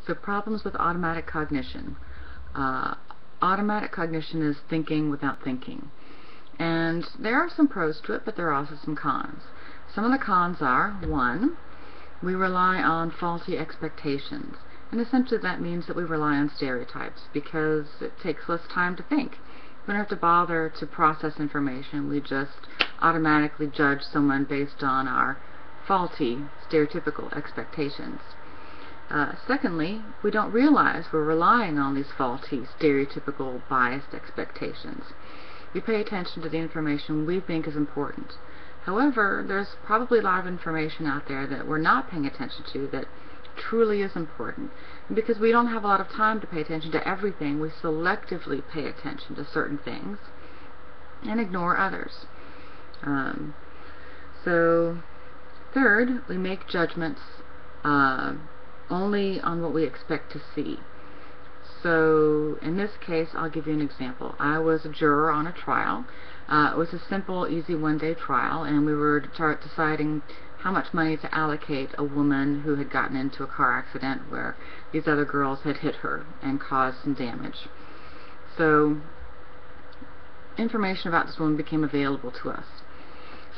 So problems with automatic cognition. Uh, Automatic cognition is thinking without thinking. And there are some pros to it, but there are also some cons. Some of the cons are, 1, we rely on faulty expectations. And essentially that means that we rely on stereotypes because it takes less time to think. We don't have to bother to process information. We just automatically judge someone based on our faulty, stereotypical expectations. Secondly, we don't realize we're relying on these faulty, stereotypical, biased expectations. We pay attention to the information we think is important. However, there's probably a lot of information out there that we're not paying attention to that truly is important. And because we don't have a lot of time to pay attention to everything, we selectively pay attention to certain things and ignore others. So, third, we make judgments only on what we expect to see. So in this case, I'll give you an example. I was a juror on a trial. It was a simple, easy one-day trial, and we were deciding how much money to allocate a woman who had gotten into a car accident where these other girls had hit her and caused some damage. So information about this woman became available to us.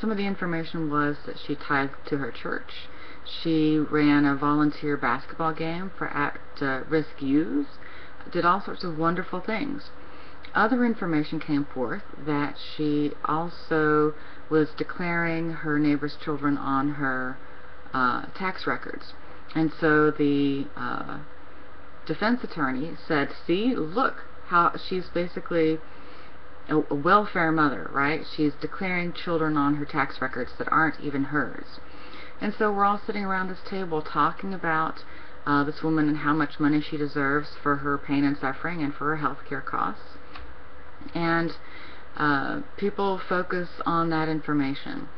Some of the information was that she tithed to her church. She ran a volunteer basketball game for at-risk youths, did all sorts of wonderful things. Other information came forth that she also was declaring her neighbor's children on her tax records. And so the defense attorney said, see, look how she's basically a welfare mother, right? She's declaring children on her tax records that aren't even hers. And so we're all sitting around this table talking about this woman and how much money she deserves for her pain and suffering and for her health care costs. And people focus on that information.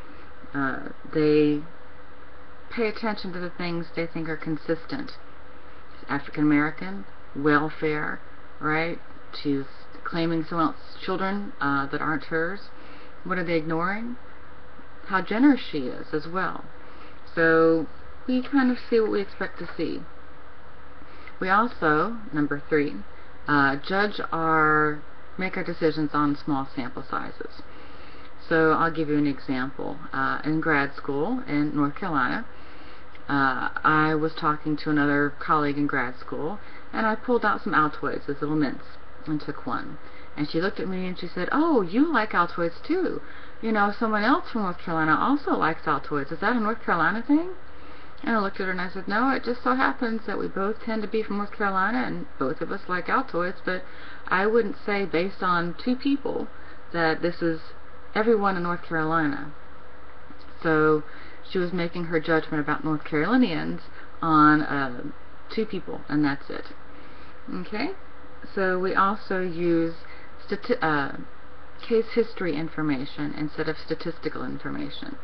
They pay attention to the things they think are consistent. African American, welfare, right? She's claiming someone else's children that aren't hers. What are they ignoring? How generous she is as well. So we kind of see what we expect to see. We also, number 3, make our decisions on small sample sizes. So I'll give you an example. In grad school in North Carolina, I was talking to another colleague in grad school, and I pulled out some Altoids, those little mints, and took one. And she looked at me and she said, oh, you like Altoids too. You know, someone else from North Carolina also likes Altoids. Is that a North Carolina thing? And I looked at her and I said, no, it just so happens that we both tend to be from North Carolina and both of us like Altoids, but I wouldn't say based on 2 people that this is everyone in North Carolina. So she was making her judgment about North Carolinians on 2 people, and that's it. Okay? So we also use case history information instead of statistical information.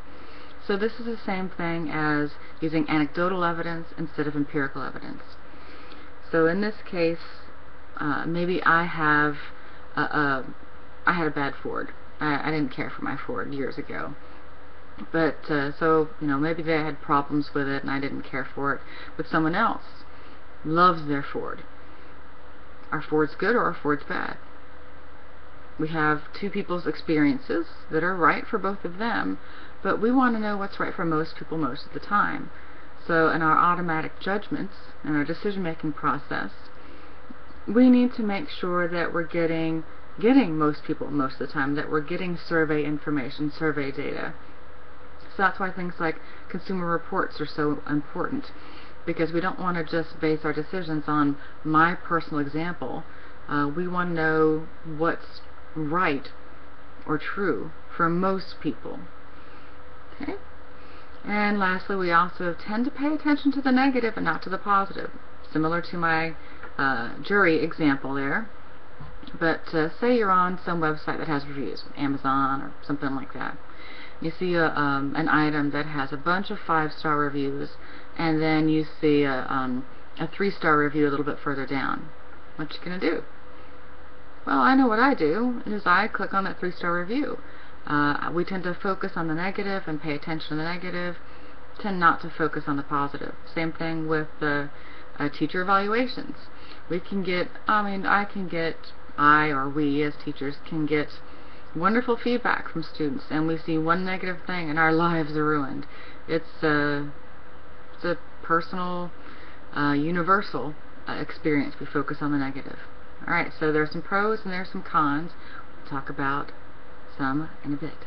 So this is the same thing as using anecdotal evidence instead of empirical evidence. So in this case, maybe I had a bad Ford. I didn't care for my Ford years ago. But so maybe they had problems with it and I didn't care for it. But someone else loves their Ford. Our Ford's good or our Ford's bad. We have 2 people's experiences that are right for both of them, but we want to know what's right for most people most of the time. So in our automatic judgments, in our decision-making process, we need to make sure that we're getting most people most of the time, that we're getting survey information, survey data. So that's why things like consumer reports are so important, because we don't want to just base our decisions on my personal example. We want to know what's right or true for most people. Okay? And lastly, we also tend to pay attention to the negative and not to the positive, similar to my jury example there. But say you're on some website that has reviews, Amazon or something like that. You see an item that has a bunch of 5-star reviews, and then you see a 3-star review a little bit further down. What you gonna do? Well, I know what I do is I click on that 3-star review. We tend to focus on the negative and pay attention to the negative, tend not to focus on the positive. Same thing with the teacher evaluations. We can get, I or we as teachers can get wonderful feedback from students, and we see one negative thing and our lives are ruined. It's a personal, universal experience. We focus on the negative. Alright, so there's some pros and there's some cons. We'll talk about some in a bit.